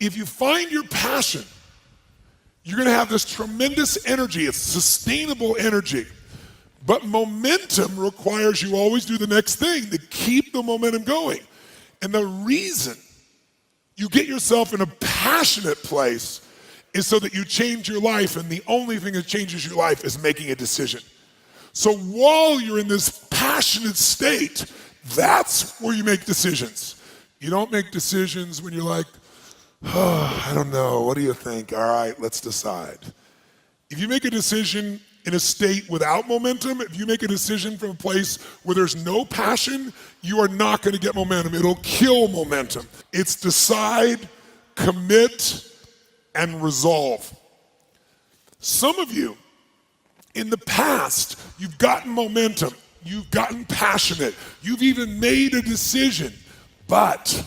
If you find your passion, you're gonna have this tremendous energy. It's sustainable energy. But momentum requires you always do the next thing to keep the momentum going. And the reason you get yourself in a passionate place is so that you change your life, and the only thing that changes your life is making a decision. So while you're in this passionate state, that's where you make decisions. You don't make decisions when you're like, oh, I don't know, what do you think? All right, let's decide. If you make a decision in a state without momentum, if you make a decision from a place where there's no passion, you are not gonna get momentum. It'll kill momentum. It's decide, commit, and resolve. Some of you, in the past, you've gotten momentum, you've gotten passionate, you've even made a decision, but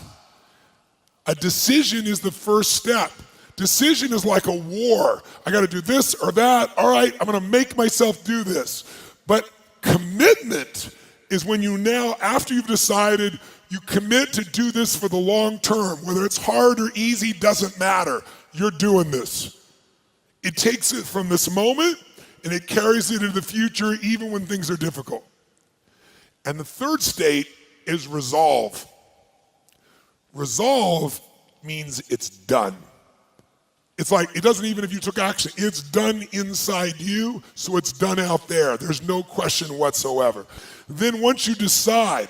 a decision is the first step. Decision is like a war. I gotta do this or that. All right, I'm gonna make myself do this. But commitment is when you now, after you've decided, you commit to do this for the long term. Whether it's hard or easy, doesn't matter. You're doing this. It takes it from this moment and it carries it into the future even when things are difficult. And the third state is resolve. Resolve means it's done. It's like, it doesn't even if you took action, it's done inside you, so it's done out there. There's no question whatsoever. Then once you decide,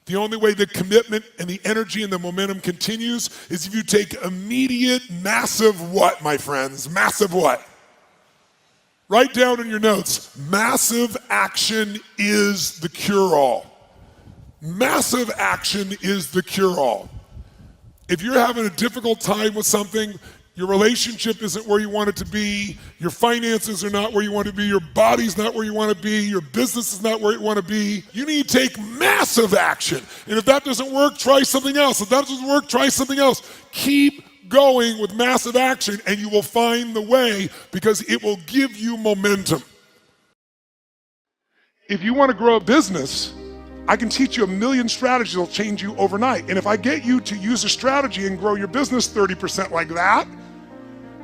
the only way the commitment and the energy and the momentum continues is if you take immediate, massive what, my friends? Massive what? Write down in your notes, massive action is the cure-all. Massive action is the cure-all. If you're having a difficult time with something, your relationship isn't where you want it to be, your finances are not where you want to be, your body's not where you want to be, your business is not where you want to be, you need to take massive action. And if that doesn't work, try something else. If that doesn't work, try something else. Keep going with massive action and you will find the way because it will give you momentum. If you want to grow a business, I can teach you a million strategies that'll change you overnight. And if I get you to use a strategy and grow your business 30% like that,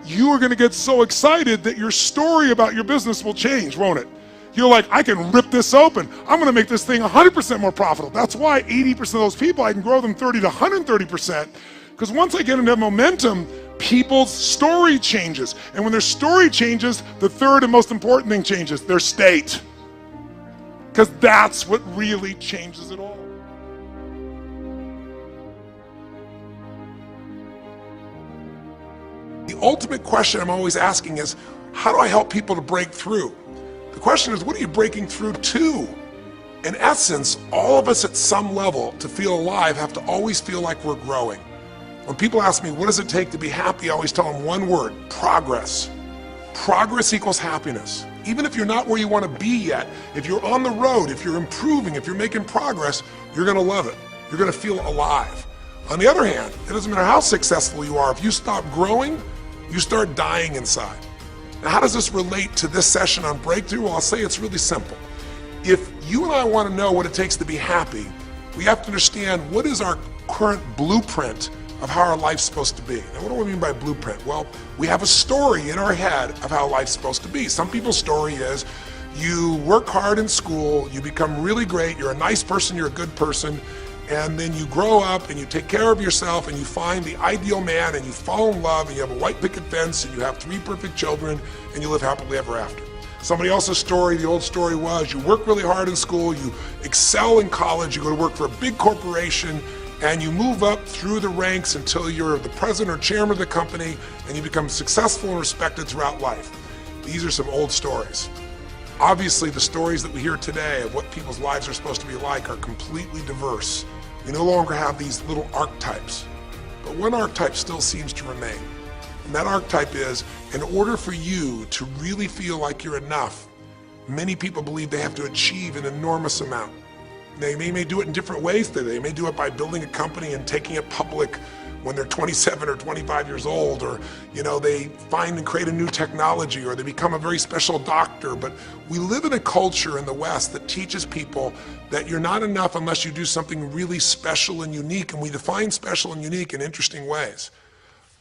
you are gonna get so excited that your story about your business will change, won't it? You're like, I can rip this open. I'm gonna make this thing 100% more profitable. That's why 80% of those people, I can grow them 30 to 130%. Because once I get them to have momentum, people's story changes. And when their story changes, the third and most important thing changes, their state. Because that's what really changes it all. The ultimate question I'm always asking is, how do I help people to break through? The question is, what are you breaking through to? In essence, all of us at some level to feel alive have to always feel like we're growing. When people ask me, what does it take to be happy? I always tell them one word, progress. Progress equals happiness. Even if you're not where you want to be yet, if you're on the road, if you're improving, if you're making progress, you're going to love it. You're going to feel alive. On the other hand, it doesn't matter how successful you are, if you stop growing, you start dying inside. Now, how does this relate to this session on breakthrough? Well, I'll say it's really simple. If you and I want to know what it takes to be happy, we have to understand what is our current blueprint of how our life's supposed to be. Now, what do I mean by blueprint? Well, we have a story in our head of how life's supposed to be. Some people's story is you work hard in school, you become really great, you're a nice person, you're a good person, and then you grow up and you take care of yourself and you find the ideal man and you fall in love and you have a white picket fence and you have 3 perfect children and you live happily ever after. Somebody else's story, the old story was you work really hard in school, you excel in college, you go to work for a big corporation, and you move up through the ranks until you're the president or chairman of the company and you become successful and respected throughout life. These are some old stories. Obviously, the stories that we hear today of what people's lives are supposed to be like are completely diverse. We no longer have these little archetypes, but one archetype still seems to remain. And that archetype is, in order for you to really feel like you're enough, many people believe they have to achieve an enormous amount. They may do it in different ways today. They may do it by building a company and taking it public when they're 27 or 25 years old, or they find and create a new technology, or they become a very special doctor. But we live in a culture in the West that teaches people that you're not enough unless you do something really special and unique, and we define special and unique in interesting ways.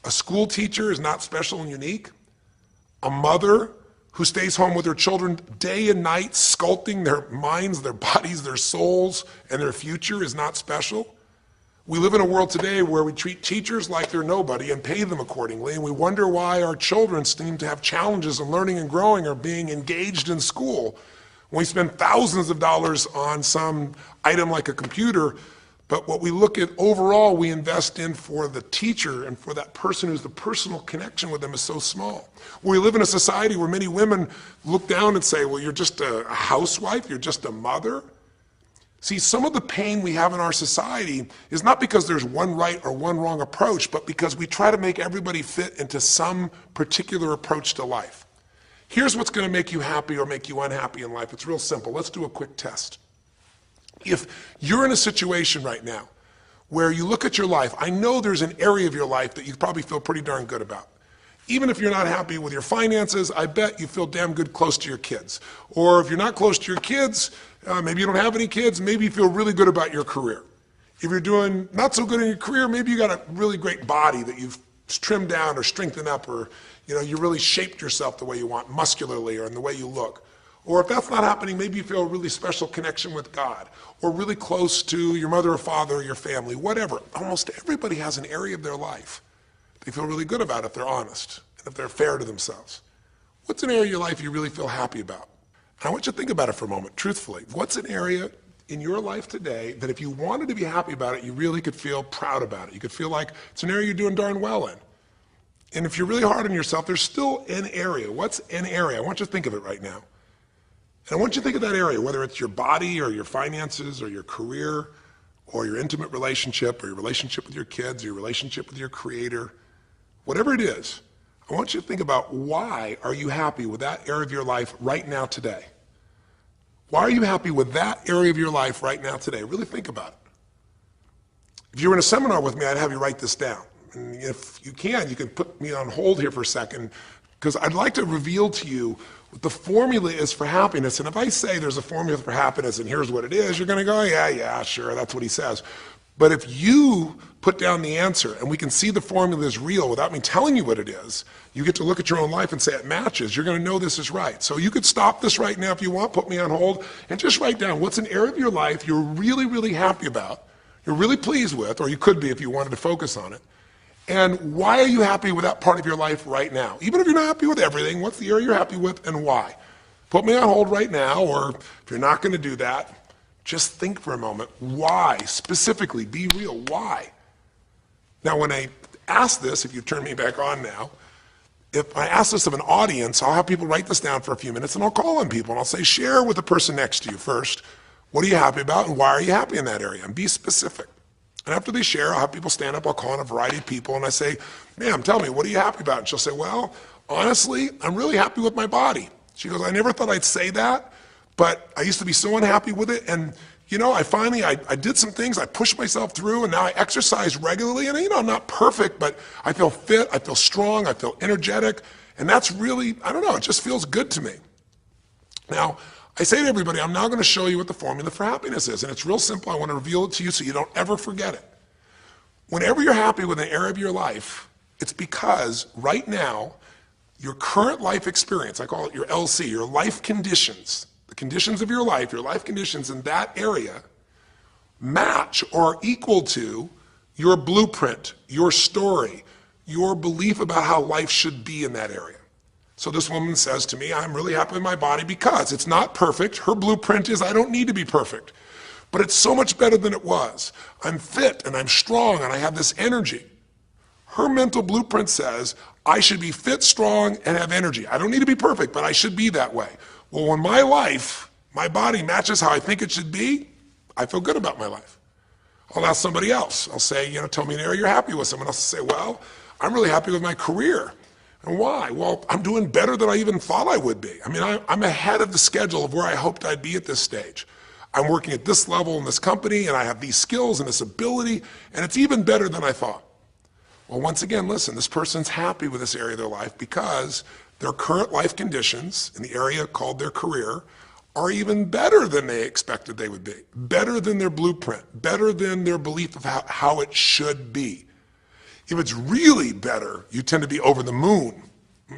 A school teacher is not special and unique. A mother who stays home with her children day and night, sculpting their minds, their bodies, their souls, and their future is not special. We live in a world today where we treat teachers like they're nobody and pay them accordingly, and we wonder why our children seem to have challenges in learning and growing or being engaged in school. We spend thousands of dollars on some item like a computer, but what we look at overall, we invest in for the teacher and for that person who's the personal connection with them is so small. We live in a society where many women look down and say, well, you're just a housewife, you're just a mother. See, some of the pain we have in our society is not because there's one right or one wrong approach, but because we try to make everybody fit into some particular approach to life. Here's what's going to make you happy or make you unhappy in life. It's real simple. Let's do a quick test. If you're in a situation right now where you look at your life, I know there's an area of your life that you probably feel pretty darn good about. Even if you're not happy with your finances, I bet you feel damn good close to your kids. Or if you're not close to your kids, maybe you don't have any kids, maybe you feel really good about your career. If you're doing not so good in your career, maybe you got a really great body that you've trimmed down or strengthened up, or you really shaped yourself the way you want, muscularly, or in the way you look. Or if that's not happening, maybe you feel a really special connection with God, or really close to your mother or father or your family, whatever. Almost everybody has an area of their life they feel really good about if they're honest and if they're fair to themselves. What's an area of your life you really feel happy about? And I want you to think about it for a moment, truthfully. What's an area in your life today that if you wanted to be happy about it, you really could feel proud about it? You could feel like it's an area you're doing darn well in. And if you're really hard on yourself, there's still an area. What's an area? I want you to think of it right now. And I want you to think of that area, whether it's your body or your finances or your career or your intimate relationship or your relationship with your kids or your relationship with your creator, whatever it is. I want you to think about, why are you happy with that area of your life right now today? Why are you happy with that area of your life right now today? Really think about it. If you were in a seminar with me, I'd have you write this down. And if you can put me on hold here for a second, because I'd like to reveal to you what the formula is for happiness. And if I say there's a formula for happiness and here's what it is, you're going to go, yeah, sure, that's what he says. But if you put down the answer and we can see the formula is real without me telling you what it is, you get to look at your own life and say it matches. You're going to know this is right. So you could stop this right now if you want, put me on hold, and just write down what's an area of your life you're really, really happy about, you're really pleased with, or you could be if you wanted to focus on it. And why are you happy with that part of your life right now? Even if you're not happy with everything, what's the area you're happy with and why? Put me on hold right now, or if you're not going to do that, just think for a moment. Why? Specifically, be real. Why? Now, when I ask this, if you turn me back on now, if I ask this of an audience, I'll have people write this down for a few minutes, and I'll call on people, and I'll say, share with the person next to you first. What are you happy about, and why are you happy in that area? And be specific. And after they share, I'll have people stand up, I'll call on a variety of people, and I say, ma'am, tell me, what are you happy about? And she'll say, well, honestly, I'm really happy with my body. She goes, I never thought I'd say that, but I used to be so unhappy with it, and I did some things, I pushed myself through, and now I exercise regularly, and I'm not perfect, but I feel fit, I feel strong, I feel energetic, and that's really, it just feels good to me. Now, I say to everybody, I'm now going to show you what the formula for happiness is, and it's real simple. I want to reveal it to you so you don't ever forget it. Whenever you're happy with an area of your life, it's because right now, your current life experience, I call it your LC, your life conditions, the conditions of your life conditions in that area match or equal to your blueprint, your story, your belief about how life should be in that area. So this woman says to me, I'm really happy with my body because it's not perfect. Her blueprint is I don't need to be perfect, but it's so much better than it was. I'm fit and I'm strong and I have this energy. Her mental blueprint says I should be fit, strong, and have energy. I don't need to be perfect, but I should be that way. Well, when my life, my body matches how I think it should be, I feel good about my life. I'll ask somebody else. I'll say, tell me an area you're happy with. Someone else will say, well, I'm really happy with my career. And why? Well, I'm doing better than I even thought I would be. I'm ahead of the schedule of where I hoped I'd be at this stage. I'm working at this level in this company, and I have these skills and this ability, and it's even better than I thought. Well, once again, listen, this person's happy with this area of their life because their current life conditions in the area called their career are even better than they expected they would be, better than their blueprint, better than their belief of how it should be. If it's really better, you tend to be over the moon.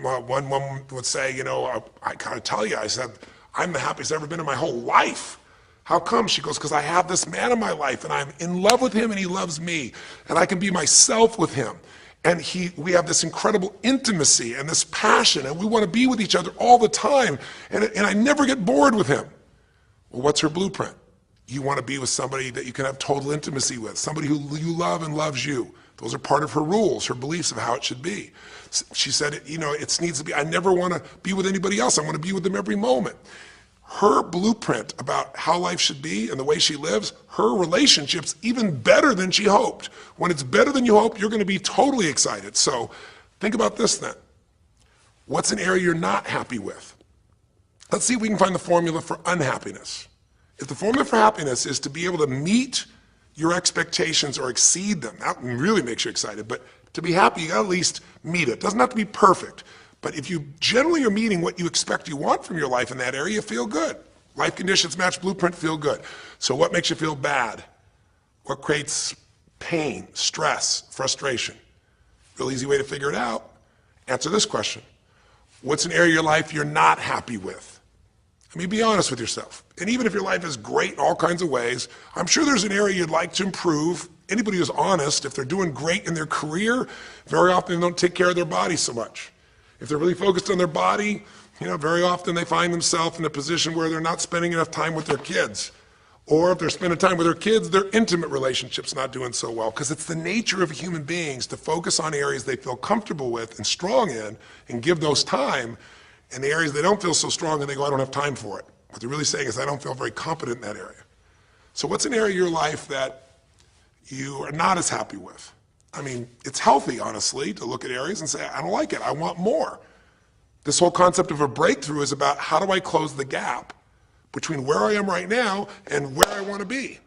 One woman would say, I gotta tell you, I said, I'm the happiest I've ever been in my whole life. How come? She goes, because I have this man in my life and I'm in love with him and he loves me and I can be myself with him. And we have this incredible intimacy and this passion and we want to be with each other all the time and I never get bored with him. Well, what's her blueprint? You want to be with somebody that you can have total intimacy with, somebody who you love and loves you. Those are part of her rules, her beliefs of how it should be. She said, it needs to be, I never want to be with anybody else. I want to be with them every moment. Her blueprint about how life should be and the way she lives, her relationship's even better than she hoped. When it's better than you hope, you're going to be totally excited. So think about this then. What's an area you're not happy with? Let's see if we can find the formula for unhappiness. If the formula for happiness is to be able to meet your expectations or exceed them, that really makes you excited, but to be happy, you gotta at least meet it. It doesn't have to be perfect, but if you generally are meeting what you expect you want from your life in that area, you feel good. Life conditions match blueprint, feel good. So what makes you feel bad? What creates pain, stress, frustration? Real easy way to figure it out. Answer this question. What's an area of your life you're not happy with? I mean, be honest with yourself. And even if your life is great in all kinds of ways, I'm sure there's an area you'd like to improve. Anybody who's honest, if they're doing great in their career, very often they don't take care of their body so much. If they're really focused on their body, very often they find themselves in a position where they're not spending enough time with their kids. Or if they're spending time with their kids, their intimate relationship's not doing so well. Because it's the nature of human beings to focus on areas they feel comfortable with and strong in and give those time. And the areas they don't feel so strong and they go, I don't have time for it. What they're really saying is, I don't feel very competent in that area. So what's an area of your life that you are not as happy with? I mean, it's healthy, honestly, to look at areas and say, I don't like it, I want more. This whole concept of a breakthrough is about how do I close the gap between where I am right now and where I want to be.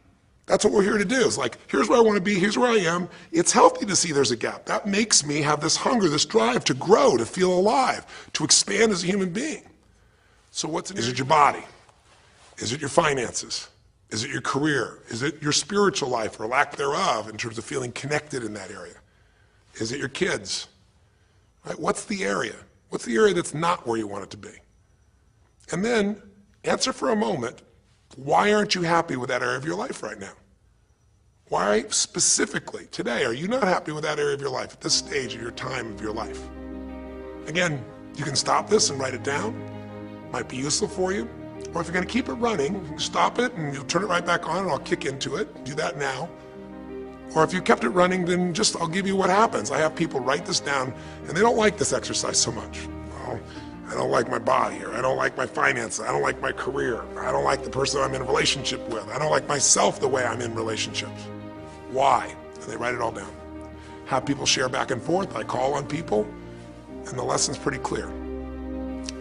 That's what we're here to do. It's like, here's where I want to be, here's where I am. It's healthy to see there's a gap. That makes me have this hunger, this drive to grow, to feel alive, to expand as a human being. So is it your body? Is it your finances? Is it your career? Is it your spiritual life or lack thereof in terms of feeling connected in that area? Is it your kids? Right? What's the area? What's the area that's not where you want it to be? And then answer for a moment, why aren't you happy with that area of your life right now? Why specifically today are you not happy with that area of your life at this stage of your time of your life? Again, you can stop this and write it down. Might be useful for you. Or if you're going to keep it running, you can stop it and you'll turn it right back on and I'll kick into it. Do that now. Or if you kept it running, then I'll give you what happens. I have people write this down and they don't like this exercise so much. Well, I don't like my body, or I don't like my finances, I don't like my career, I don't like the person I'm in a relationship with, I don't like myself the way I'm in relationships. Why? And they write it all down. Have people share back and forth. I call on people, and the lesson's pretty clear.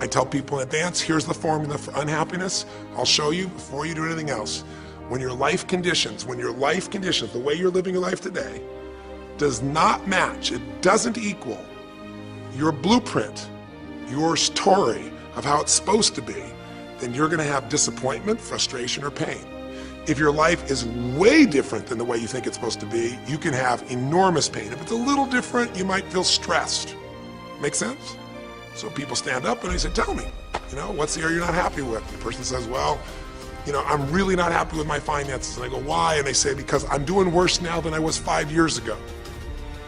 I tell people in advance, here's the formula for unhappiness. I'll show you before you do anything else. When your life conditions, the way you're living your life today, does not match, it doesn't equal your blueprint, your story of how it's supposed to be, then you're going to have disappointment, frustration, or pain. If your life is way different than the way you think it's supposed to be, you can have enormous pain. If it's a little different, you might feel stressed. Make sense? So people stand up and they say, tell me, what's the area you're not happy with? The person says, well, I'm really not happy with my finances. And I go, why? And they say, because I'm doing worse now than I was 5 years ago.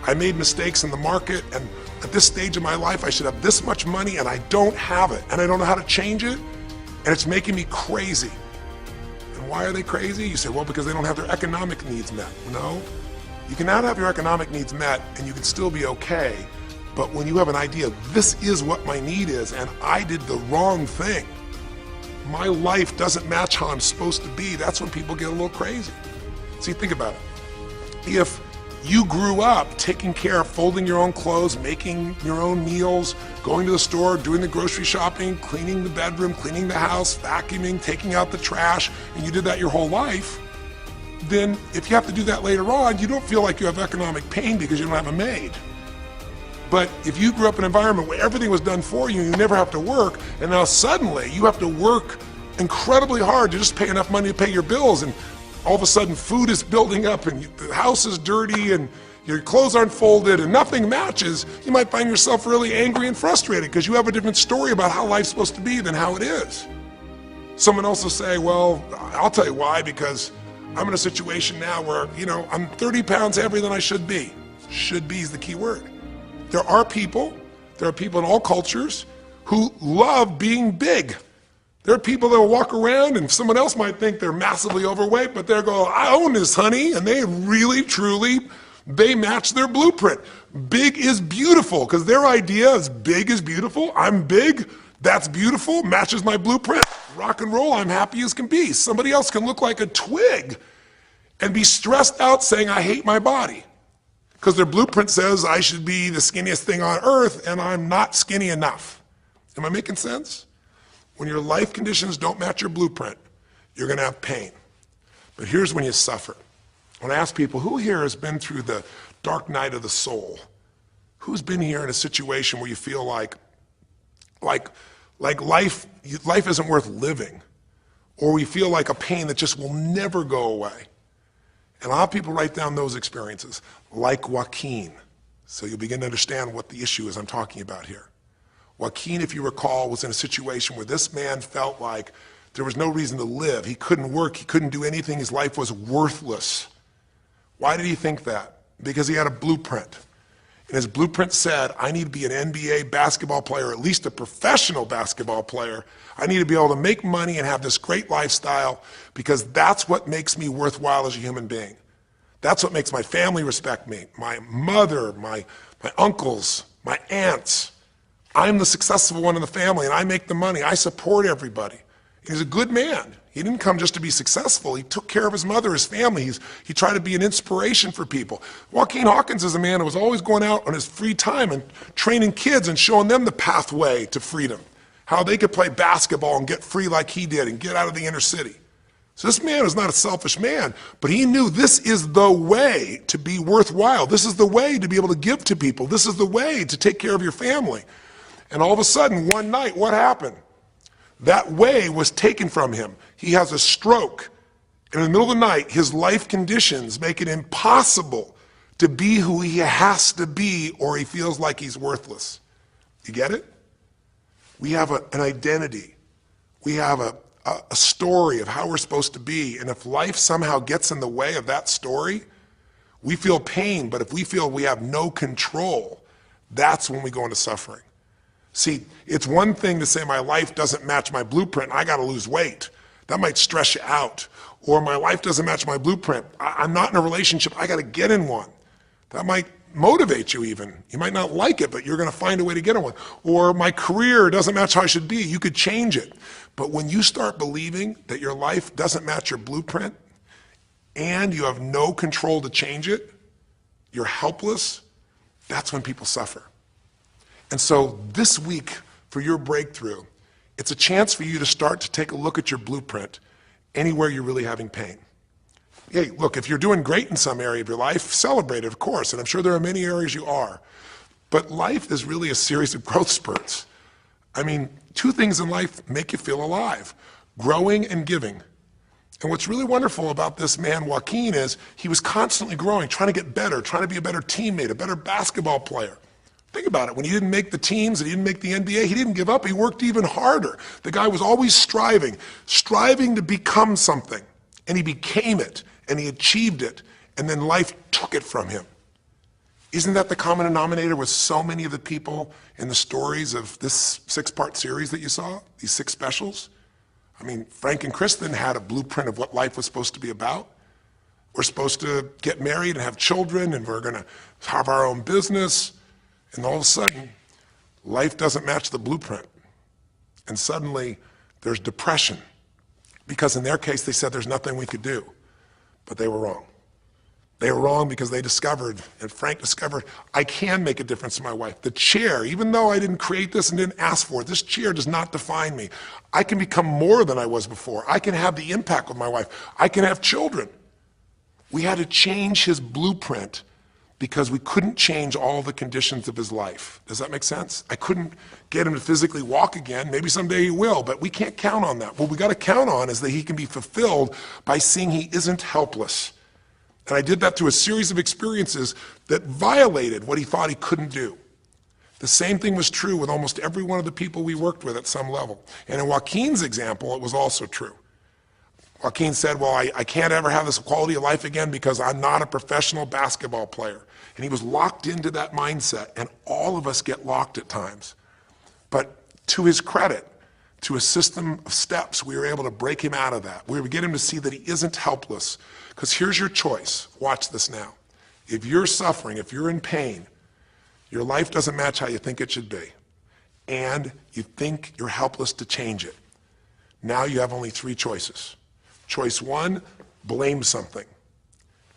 I made mistakes in the market, and at this stage of my life, I should have this much money, and I don't have it, and I don't know how to change it, and it's making me crazy. And why are they crazy? You say, well, because they don't have their economic needs met. No, you can not have your economic needs met, and you can still be okay, but when you have an idea, this is what my need is, and I did the wrong thing, my life doesn't match how I'm supposed to be, that's when people get a little crazy. See, think about it. If you grew up taking care of folding your own clothes, making your own meals, going to the store, doing the grocery shopping, cleaning the bedroom, cleaning the house, vacuuming, taking out the trash, and you did that your whole life, then if you have to do that later on, you don't feel like you have economic pain because you don't have a maid. But if you grew up in an environment where everything was done for you, you never have to work, and now suddenly you have to work incredibly hard to just pay enough money to pay your bills, and all of a sudden food is building up and the house is dirty and your clothes aren't folded and nothing matches, you might find yourself really angry and frustrated because you have a different story about how life's supposed to be than how it is. Someone else will say, well, I'll tell you why, because I'm in a situation now where, I'm 30 pounds heavier than I should be. Should be is the key word. There are people in all cultures who love being big. There are people that will walk around and someone else might think they're massively overweight, but they're going, I own this, honey, and they really, truly, they match their blueprint. Big is beautiful, because their idea is big is beautiful. I'm big, that's beautiful, matches my blueprint. Rock and roll, I'm happy as can be. Somebody else can look like a twig and be stressed out saying, I hate my body. Because their blueprint says I should be the skinniest thing on earth and I'm not skinny enough. Am I making sense? When your life conditions don't match your blueprint, you're going to have pain. But here's when you suffer. When I ask people, who here has been through the dark night of the soul? Who's been here in a situation where you feel like life isn't worth living, or we feel like a pain that just will never go away? And a lot of people write down those experiences, like Joaquin. So you'll begin to understand what the issue is I'm talking about here. Joaquin, if you recall, was in a situation where this man felt like there was no reason to live. He couldn't work, he couldn't do anything, his life was worthless. Why did he think that? Because he had a blueprint. And his blueprint said, I need to be an NBA basketball player, at least a professional basketball player. I need to be able to make money and have this great lifestyle, because that's what makes me worthwhile as a human being. That's what makes my family respect me, my mother, my uncles, my aunts. I'm the successful one in the family and I make the money. I support everybody. He's a good man. He didn't come just to be successful. He took care of his mother, his family. He tried to be an inspiration for people. Joaquin Hawkins is a man who was always going out on his free time and training kids and showing them the pathway to freedom, how they could play basketball and get free like he did and get out of the inner city. So this man was not a selfish man, but he knew this is the way to be worthwhile. This is the way to be able to give to people. This is the way to take care of your family. And all of a sudden, one night, what happened? That way was taken from him. He has a stroke. And in the middle of the night, his life conditions make it impossible to be who he has to be, or he feels like he's worthless. You get it? We have an identity. We have a story of how we're supposed to be. And if life somehow gets in the way of that story, we feel pain. But if we feel we have no control, that's when we go into suffering. See, it's one thing to say my life doesn't match my blueprint, I got to lose weight. That might stress you out. Or my life doesn't match my blueprint, I'm not in a relationship, I got to get in one. That might motivate you even. You might not like it, but you're going to find a way to get in one. Or my career doesn't match how I should be, you could change it. But when you start believing that your life doesn't match your blueprint and you have no control to change it, you're helpless, that's when people suffer. And so this week, for your breakthrough, it's a chance for you to start to take a look at your blueprint anywhere you're really having pain. Hey, look, if you're doing great in some area of your life, celebrate it, of course, and I'm sure there are many areas you are. But life is really a series of growth spurts. I mean, two things in life make you feel alive: growing and giving. And what's really wonderful about this man, Joaquin, is he was constantly growing, trying to get better, trying to be a better teammate, a better basketball player. Think about it. When he didn't make the teams and he didn't make the NBA, he didn't give up. He worked even harder. The guy was always striving to become something. And he became it, and he achieved it, and then life took it from him. Isn't that the common denominator with so many of the people in the stories of this 6-part series that you saw, these 6 specials? I mean, Frank and Kristen had a blueprint of what life was supposed to be about. We're supposed to get married and have children, and we're going to have our own business. And all of a sudden, life doesn't match the blueprint. And suddenly, there's depression. Because in their case, they said there's nothing we could do. But they were wrong. They were wrong because they discovered, and Frank discovered, I can make a difference in my life. The chair, even though I didn't create this and didn't ask for it, this chair does not define me. I can become more than I was before. I can have the impact with my wife. I can have children. We had to change his blueprint because we couldn't change all the conditions of his life. Does that make sense? I couldn't get him to physically walk again. Maybe someday he will, but we can't count on that. What we got to count on is that he can be fulfilled by seeing he isn't helpless. And I did that through a series of experiences that violated what he thought he couldn't do. The same thing was true with almost every one of the people we worked with at some level. And in Joaquin's example, it was also true. Joaquin said, well, I can't ever have this quality of life again because I'm not a professional basketball player. And he was locked into that mindset, and all of us get locked at times. But to his credit, to a system of steps, we were able to break him out of that. We were get him to see that he isn't helpless. Because here's your choice. Watch this now. If you're suffering, if you're in pain, your life doesn't match how you think it should be, and you think you're helpless to change it, now you have only three choices. Choice one, blame something.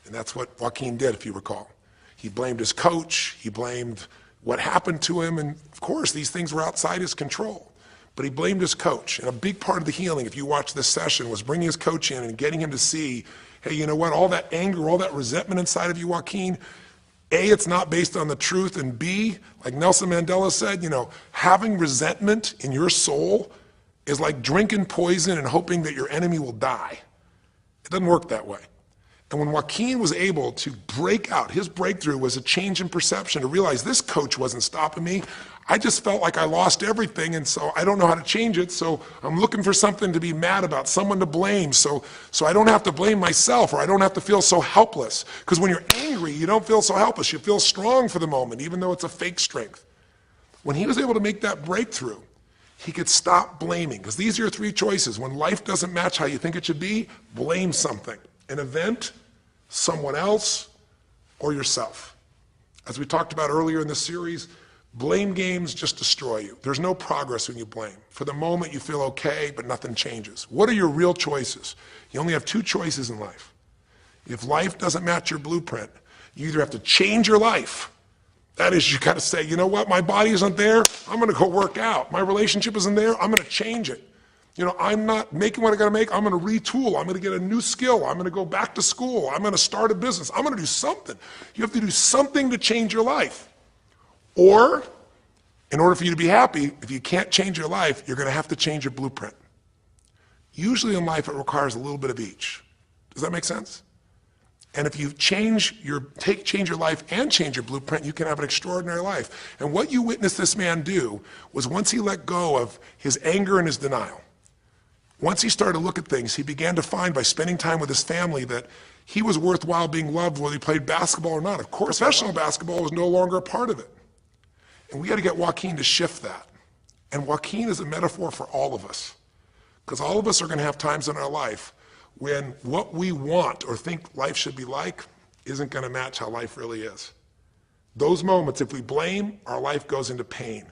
And that's what Joaquin did, if you recall. He blamed his coach, he blamed what happened to him, and of course these things were outside his control. But he blamed his coach. And a big part of the healing, if you watch this session, was bringing his coach in and getting him to see, hey, you know what, all that anger, all that resentment inside of you, Joaquin, A, it's not based on the truth, and B, like Nelson Mandela said, having resentment in your soul is like drinking poison and hoping that your enemy will die. It doesn't work that way. And when Joaquin was able to break out, his breakthrough was a change in perception, to realize this coach wasn't stopping me. I just felt like I lost everything, and so I don't know how to change it, so I'm looking for something to be mad about, someone to blame, so I don't have to blame myself, or I don't have to feel so helpless. Because when you're angry, you don't feel so helpless. You feel strong for the moment, even though it's a fake strength. When he was able to make that breakthrough, he could stop blaming, because these are your three choices. When life doesn't match how you think it should be, blame something. An event, someone else, or yourself. As we talked about earlier in the series, blame games just destroy you. There's no progress when you blame. For the moment you feel okay, but nothing changes. What are your real choices? You only have two choices in life. If life doesn't match your blueprint, you either have to change your life. That is, you got to say, you know what, my body isn't there, I'm going to go work out. My relationship isn't there, I'm going to change it. I'm not making what I got to make, I'm going to retool, I'm going to get a new skill, I'm going to go back to school, I'm going to start a business, I'm going to do something. You have to do something to change your life. Or, in order for you to be happy, if you can't change your life, you're going to have to change your blueprint. Usually in life, it requires a little bit of each. Does that make sense? And if you change your life and change your blueprint, you can have an extraordinary life. And what you witnessed this man do was, once he let go of his anger and his denial, once he started to look at things, he began to find, by spending time with his family, that he was worthwhile being loved whether he played basketball or not. Of course, professional basketball was no longer a part of it. And we got to get Joaquin to shift that. And Joaquin is a metaphor for all of us, because all of us are going to have times in our life when what we want or think life should be like isn't going to match how life really is. Those moments, if we blame, our life goes into pain.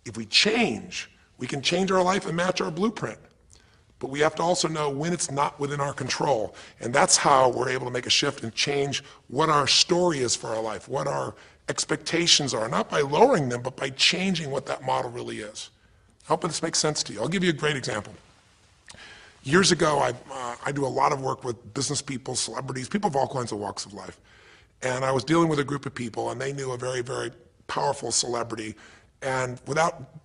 If we change, we can change our life and match our blueprint. But we have to also know when it's not within our control. And that's how we're able to make a shift and change what our story is for our life, what our expectations are, not by lowering them, but by changing what that model really is. I hope this makes sense to you. I'll give you a great example. Years ago, I do a lot of work with business people, celebrities, people of all kinds of walks of life. And I was dealing with a group of people, and they knew a very, very powerful celebrity. And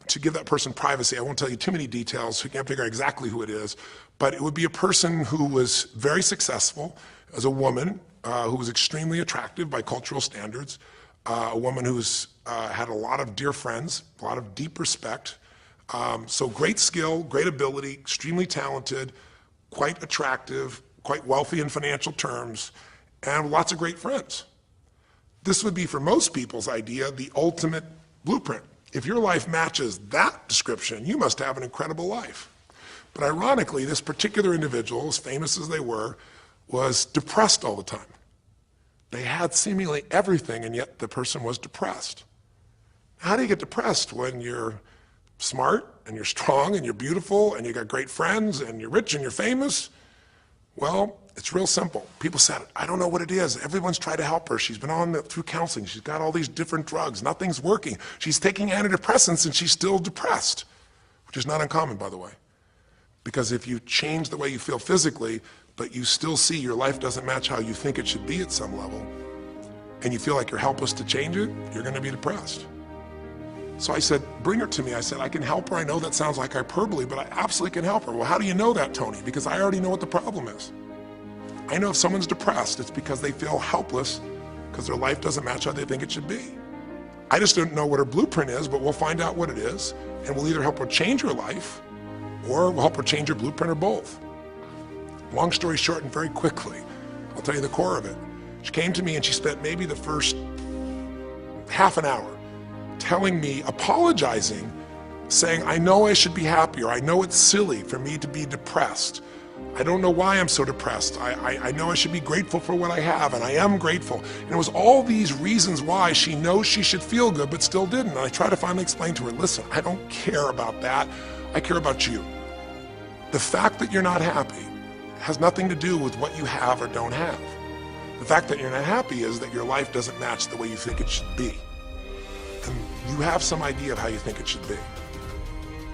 to give that person privacy, I won't tell you too many details, so you can't figure out exactly who it is, but it would be a person who was very successful as a woman, who was extremely attractive by cultural standards, a woman who's had a lot of dear friends, a lot of deep respect, so great skill, great ability, extremely talented, quite attractive, quite wealthy in financial terms, and lots of great friends. This would be, for most people's idea, the ultimate blueprint. If your life matches that description, you must have an incredible life. But ironically, this particular individual, as famous as they were, was depressed all the time. They had seemingly everything, and yet the person was depressed. How do you get depressed when you're smart, and you're strong, and you're beautiful, and you got great friends, and you're rich, and you're famous? Well, it's real simple. People said, I don't know what it is. Everyone's tried to help her. She's been through counseling. She's got all these different drugs. Nothing's working. She's taking antidepressants, and she's still depressed, which is not uncommon, by the way. Because if you change the way you feel physically, but you still see your life doesn't match how you think it should be at some level, and you feel like you're helpless to change it, you're going to be depressed. So I said, bring her to me. I said, I can help her. I know that sounds like hyperbole, but I absolutely can help her. Well, how do you know that, Tony? Because I already know what the problem is. I know if someone's depressed, it's because they feel helpless because their life doesn't match how they think it should be. I just don't know what her blueprint is, but we'll find out what it is, and we'll either help her change her life or we'll help her change her blueprint or both. Long story short and very quickly, I'll tell you the core of it. She came to me and she spent maybe the first half an hour telling me, apologizing, saying, I know I should be happier. I know it's silly for me to be depressed. I don't know why I'm so depressed. I know I should be grateful for what I have, and I am grateful. And it was all these reasons why she knows she should feel good, but still didn't. And I tried to finally explain to her, listen, I don't care about that. I care about you. The fact that you're not happy has nothing to do with what you have or don't have. The fact that you're not happy is that your life doesn't match the way you think it should be. And you have some idea of how you think it should be.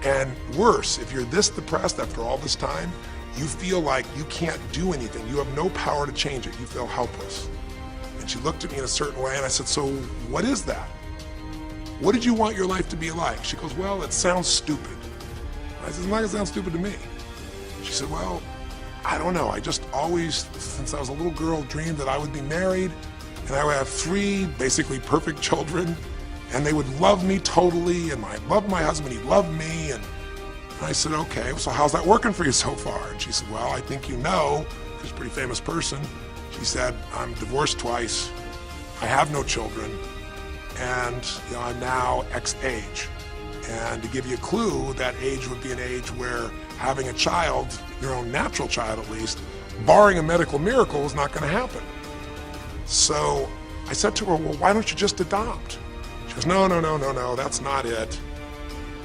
And worse, if you're this depressed after all this time, you feel like you can't do anything. You have no power to change it. You feel helpless. And she looked at me in a certain way and I said, so what is that? What did you want your life to be like? She goes, well, it sounds stupid. I said, it's not gonna sound stupid to me. She said, well, I don't know. I just always, since I was a little girl, dreamed that I would be married and I would have 3 basically perfect children and they would love me totally, and I loved my husband, he loved me. And I said, okay, so how's that working for you so far? And she said, well, I think you know, she's a pretty famous person. She said, I'm divorced twice, I have no children, and I'm now X age. And to give you a clue, that age would be an age where having a child, your own natural child at least, barring a medical miracle, is not gonna happen. So I said to her, well, why don't you just adopt? She goes, no, that's not it.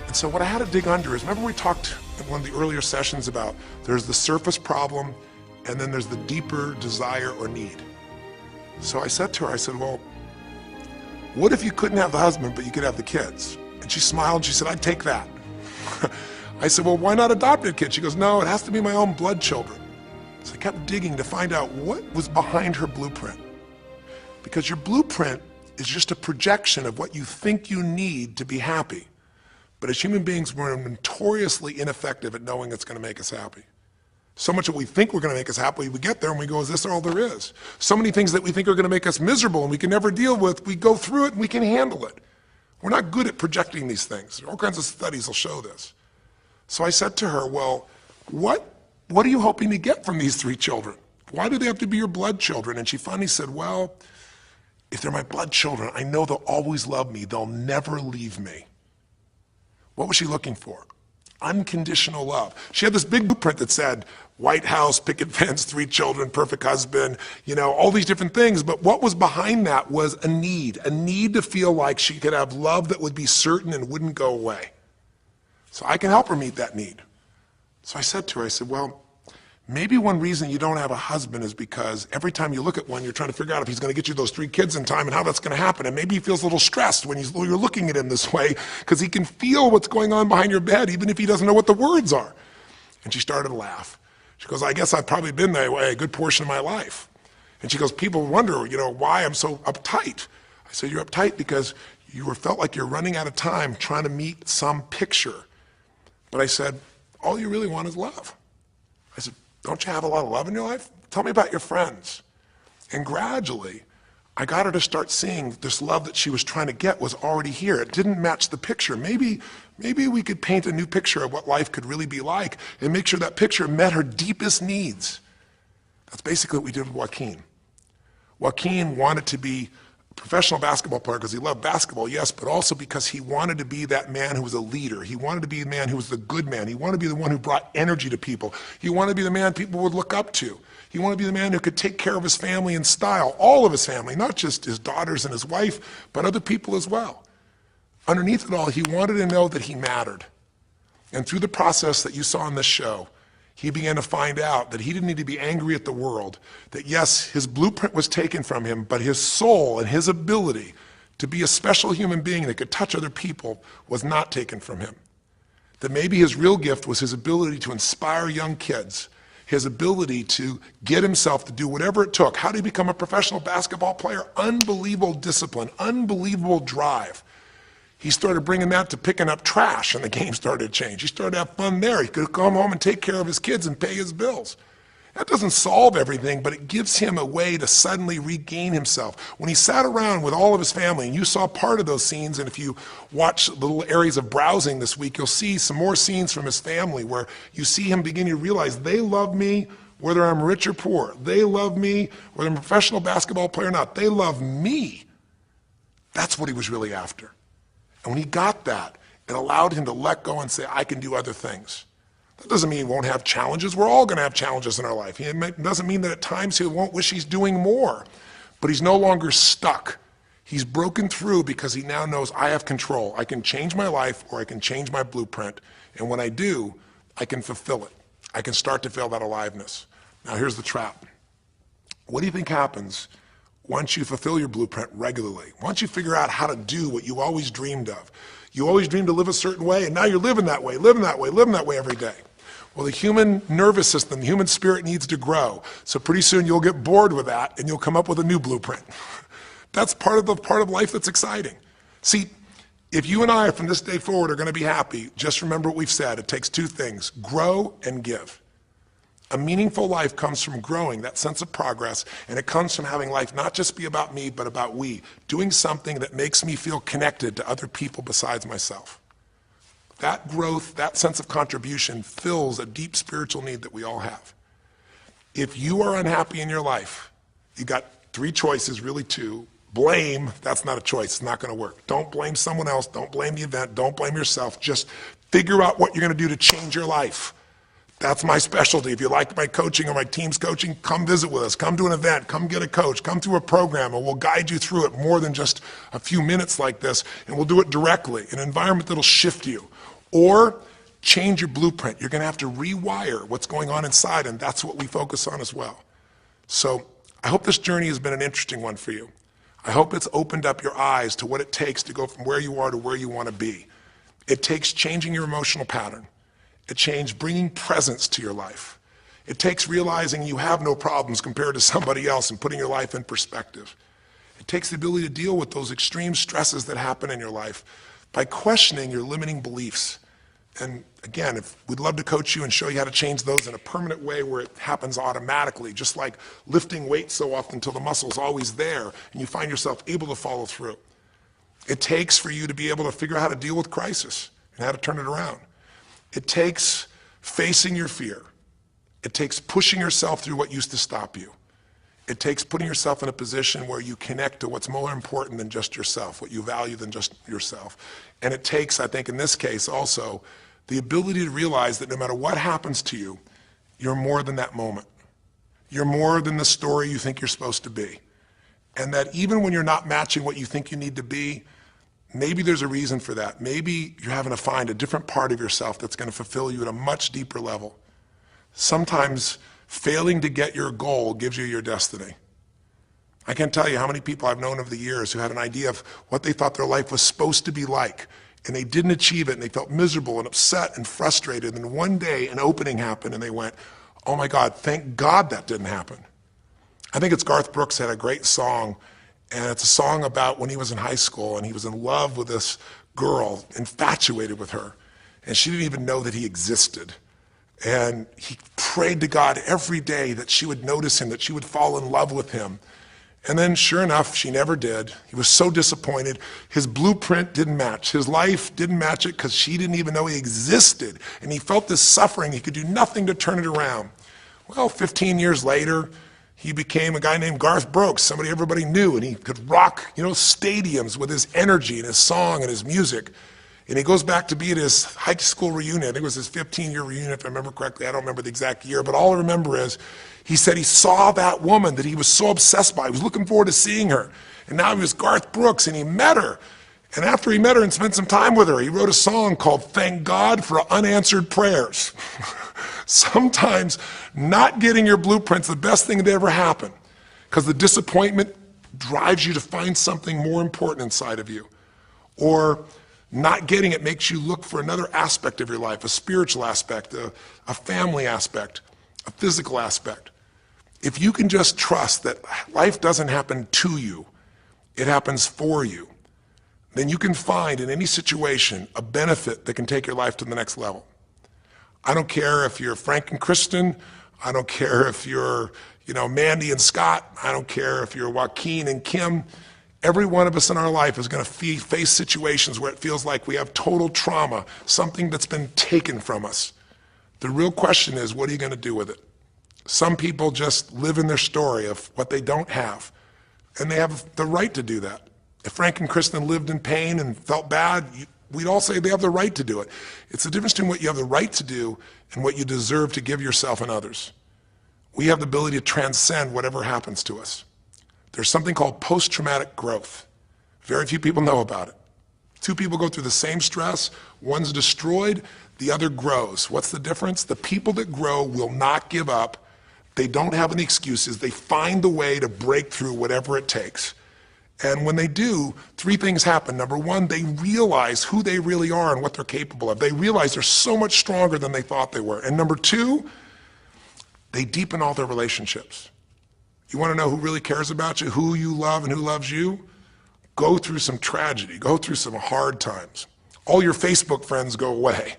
And so what I had to dig under is, remember we talked in one of the earlier sessions about there's the surface problem and then there's the deeper desire or need. So I said to her, I said, well, what if you couldn't have the husband but you could have the kids? And she smiled and she said, I'd take that. I said, well, why not adopt a kid? She goes, no, it has to be my own blood children. So I kept digging to find out what was behind her blueprint. Because your blueprint is just a projection of what you think you need to be happy. But as human beings, we're notoriously ineffective at knowing it's going to make us happy. So much that we think we're going to make us happy, we get there and we go, is this all there is? So many things that we think are going to make us miserable and we can never deal with, we go through it and we can handle it. We're not good at projecting these things. All kinds of studies will show this. So I said to her, well, what are you hoping to get from these 3 children? Why do they have to be your blood children? And she finally said, well, if they're my blood children, I know they'll always love me. They'll never leave me. What was she looking for? Unconditional love. She had this big blueprint that said, White House, picket fence, 3 children, perfect husband, all these different things. But what was behind that was a need to feel like she could have love that would be certain and wouldn't go away. So I can help her meet that need. So I said to her, I said, well, maybe one reason you don't have a husband is because every time you look at one, you're trying to figure out if he's going to get you those 3 kids in time and how that's going to happen. And maybe he feels a little stressed when you're looking at him this way because he can feel what's going on behind your bed, even if he doesn't know what the words are. And she started to laugh. She goes, I guess I've probably been that way a good portion of my life. And she goes, people wonder, why I'm so uptight. I said, you're uptight because you felt like you're running out of time trying to meet some picture. But I said, all you really want is love. I said, don't you have a lot of love in your life? Tell me about your friends. And gradually, I got her to start seeing this love that she was trying to get was already here. It didn't match the picture. Maybe we could paint a new picture of what life could really be like and make sure that picture met her deepest needs. That's basically what we did with Joaquin. Joaquin wanted to be a professional basketball player because he loved basketball, yes, but also because he wanted to be that man who was a leader. He wanted to be the man who was the good man. He wanted to be the one who brought energy to people. He wanted to be the man people would look up to. He wanted to be the man who could take care of his family in style, all of his family, not just his daughters and his wife, but other people as well. Underneath it all, he wanted to know that he mattered. And through the process that you saw in this show, he began to find out that he didn't need to be angry at the world, that yes, his blueprint was taken from him, but his soul and his ability to be a special human being that could touch other people was not taken from him. That maybe his real gift was his ability to inspire young kids, his ability to get himself to do whatever it took. How did he become a professional basketball player? Unbelievable discipline, unbelievable drive. He started bringing that to picking up trash, and the game started to change. He started to have fun there. He could come home and take care of his kids and pay his bills. That doesn't solve everything, but it gives him a way to suddenly regain himself. When he sat around with all of his family, and you saw part of those scenes, and if you watch little areas of browsing this week, you'll see some more scenes from his family where you see him beginning to realize they love me whether I'm rich or poor. They love me whether I'm a professional basketball player or not. They love me. That's what he was really after. And when he got that, it allowed him to let go and say, I can do other things. That doesn't mean he won't have challenges. We're all going to have challenges in our life. It doesn't mean that at times he won't wish he's doing more, but he's no longer stuck. He's broken through because he now knows I have control. I can change my life or I can change my blueprint. And when I do, I can fulfill it. I can start to feel that aliveness. Now here's the trap. What do you think happens once you fulfill your blueprint regularly? Once you figure out how to do what you always dreamed of. You always dreamed to live a certain way, and now you're living that way every day. Well, the human nervous system, the human spirit needs to grow. So pretty soon you'll get bored with that and you'll come up with a new blueprint. That's part of life that's exciting. See, if you and I from this day forward are going to be happy, just remember what we've said. It takes two things, grow and give. A meaningful life comes from growing, that sense of progress, and it comes from having life not just be about me, but about we, doing something that makes me feel connected to other people besides myself. That growth, that sense of contribution fills a deep spiritual need that we all have. If you are unhappy in your life, you got three choices, really two. Blame, that's not a choice, it's not going to work. Don't blame someone else, don't blame the event, don't blame yourself. Just figure out what you're going to do to change your life. That's my specialty. If you like my coaching or my team's coaching, come visit with us. Come to an event, come get a coach, come through a program, and we'll guide you through it more than just a few minutes like this, and we'll do it directly, in an environment that'll shift you. Or change your blueprint. You're going to have to rewire what's going on inside, and that's what we focus on as well. So I hope this journey has been an interesting one for you. I hope it's opened up your eyes to what it takes to go from where you are to where you want to be. It takes changing your emotional pattern. It takes bringing presence to your life. It takes realizing you have no problems compared to somebody else and putting your life in perspective. It takes the ability to deal with those extreme stresses that happen in your life by questioning your limiting beliefs. And again, we'd love to coach you and show you how to change those in a permanent way where it happens automatically, just like lifting weights so often until the muscle's always there and you find yourself able to follow through. It takes for you to be able to figure out how to deal with crisis and how to turn it around. It takes facing your fear. It takes pushing yourself through what used to stop you. It takes putting yourself in a position where you connect to what's more important than just yourself, what you value than just yourself. And it takes, I think in this case also, the ability to realize that no matter what happens to you, you're more than that moment. You're more than the story you think you're supposed to be. And that even when you're not matching what you think you need to be, maybe there's a reason for that. Maybe you're having to find a different part of yourself that's going to fulfill you at a much deeper level. Sometimes failing to get your goal gives you your destiny. I can't tell you how many people I've known over the years who had an idea of what they thought their life was supposed to be like, and they didn't achieve it, and they felt miserable and upset and frustrated, and one day an opening happened and they went, oh my God, thank God that didn't happen. I think it's Garth Brooks had a great song, and it's a song about when he was in high school and he was in love with this girl, infatuated with her, and she didn't even know that he existed. And he prayed to God every day that she would notice him, that she would fall in love with him. And then sure enough, she never did. He was so disappointed. His blueprint didn't match. His life didn't match it because she didn't even know he existed. And he felt this suffering. He could do nothing to turn it around. Well, 15 years later, he became a guy named Garth Brooks, somebody everybody knew, and he could rock, stadiums with his energy and his song and his music. And he goes back to be at his high school reunion. I think it was his 15-year reunion, if I remember correctly. I don't remember the exact year, but all I remember is he said he saw that woman that he was so obsessed by. He was looking forward to seeing her. And now he was Garth Brooks, and he met her. And after he met her and spent some time with her, he wrote a song called Thank God for Unanswered Prayers. Sometimes not getting your blueprint's the best thing that ever happened, because the disappointment drives you to find something more important inside of you. Or not getting it makes you look for another aspect of your life, a spiritual aspect, a family aspect, a physical aspect. If you can just trust that life doesn't happen to you, it happens for you, then you can find in any situation a benefit that can take your life to the next level. I don't care if you're Frank and Kristen, I don't care if you're, Mandy and Scott. I don't care if you're Joaquin and Kim. Every one of us in our life is going to face situations where it feels like we have total trauma, something that's been taken from us. The real question is, what are you going to do with it? Some people just live in their story of what they don't have, and they have the right to do that. If Frank and Kristen lived in pain and felt bad, we'd all say they have the right to do it. It's the difference between what you have the right to do and what you deserve to give yourself and others. We have the ability to transcend whatever happens to us. There's something called post-traumatic growth. Very few people know about it. Two people go through the same stress, one's destroyed, the other grows. What's the difference? The people that grow will not give up. They don't have any excuses. They find the way to break through whatever it takes. And when they do, three things happen. Number one, they realize who they really are and what they're capable of. They realize they're so much stronger than they thought they were. And number two, they deepen all their relationships. You want to know who really cares about you, who you love and who loves you? Go through some tragedy, go through some hard times. All your Facebook friends go away.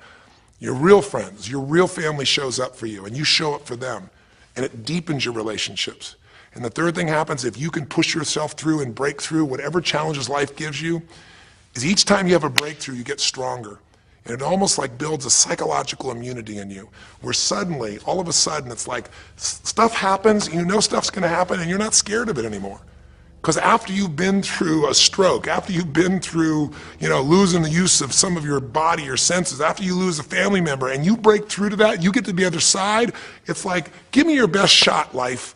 Your real friends, your real family shows up for you, and you show up for them, and it deepens your relationships. And the third thing happens, if you can push yourself through and break through whatever challenges life gives you, is each time you have a breakthrough, you get stronger. And it almost like builds a psychological immunity in you, where suddenly, all of a sudden, it's like stuff happens, you know stuff's gonna happen, and you're not scared of it anymore. Because after you've been through a stroke, after you've been through, losing the use of some of your body or senses, after you lose a family member, and you break through to that, you get to the other side, it's like, give me your best shot, life.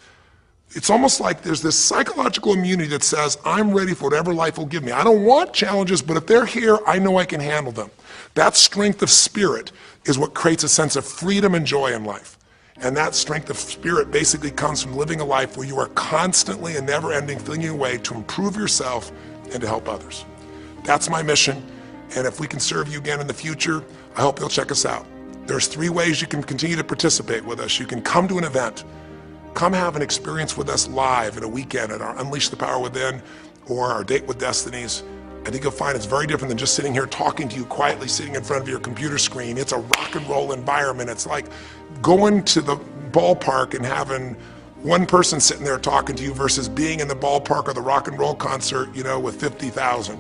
It's almost like there's this psychological immunity that says, I'm ready for whatever life will give me. I don't want challenges, but if they're here, I know I can handle them. That strength of spirit is what creates a sense of freedom and joy in life. And that strength of spirit basically comes from living a life where you are constantly and never-ending thinking a way to improve yourself and to help others. That's my mission, and if we can serve you again in the future, I hope you'll check us out. There's 3 ways you can continue to participate with us. You can come to an event, come have an experience with us live at a weekend at our Unleash the Power Within or our Date with Destinies. I think you'll find it's very different than just sitting here talking to you quietly, sitting in front of your computer screen. It's a rock and roll environment. It's like going to the ballpark and having one person sitting there talking to you versus being in the ballpark or the rock and roll concert, with 50,000.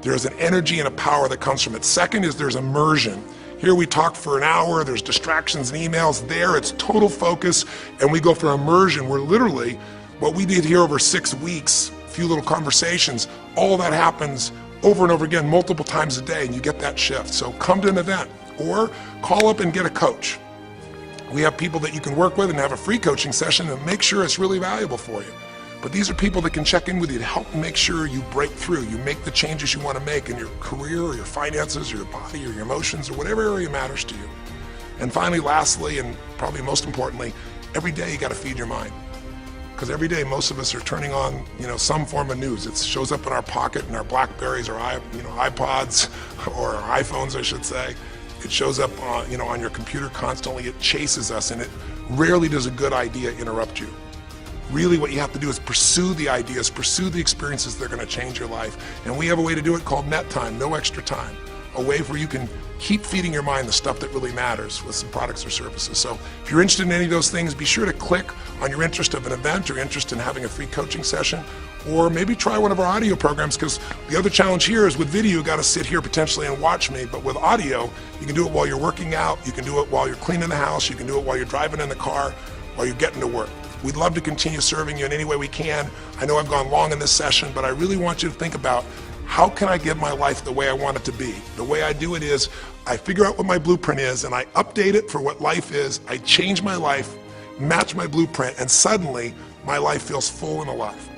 There's an energy and a power that comes from it. Second is there's immersion. Here we talk for an hour, there's distractions and emails. There it's total focus, and we go for immersion where literally what we did here over 6 weeks, a few little conversations, all that happens over and over again, multiple times a day, and you get that shift. So come to an event or call up and get a coach. We have people that you can work with and have a free coaching session and make sure it's really valuable for you. But these are people that can check in with you to help make sure you break through, you make the changes you want to make in your career or your finances or your body or your emotions or whatever area matters to you. And finally, lastly, and probably most importantly, every day you got to feed your mind. Because every day most of us are turning on, some form of news. It shows up in our pocket, in our Blackberries or iPods or our iPhones, I should say. It shows up on, on your computer constantly. It chases us, and it rarely does a good idea interrupt you. Really what you have to do is pursue the ideas, pursue the experiences that are going to change your life. And we have a way to do it called net time, no extra time. A way where you can keep feeding your mind the stuff that really matters with some products or services. So if you're interested in any of those things, be sure to click on your interest of an event or interest in having a free coaching session, or maybe try one of our audio programs, because the other challenge here is with video, you got to sit here potentially and watch me, but with audio, you can do it while you're working out, you can do it while you're cleaning the house, you can do it while you're driving in the car, while you're getting to work. We'd love to continue serving you in any way we can. I know I've gone long in this session, but I really want you to think about, how can I give my life the way I want it to be? The way I do it is, I figure out what my blueprint is and I update it for what life is. I change my life, match my blueprint, and suddenly my life feels full and alive.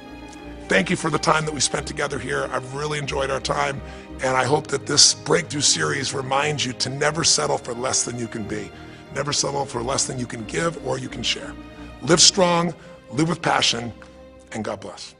Thank you for the time that we spent together here. I've really enjoyed our time, and I hope that this breakthrough series reminds you to never settle for less than you can be. Never settle for less than you can give or you can share. Live strong, live with passion, and God bless.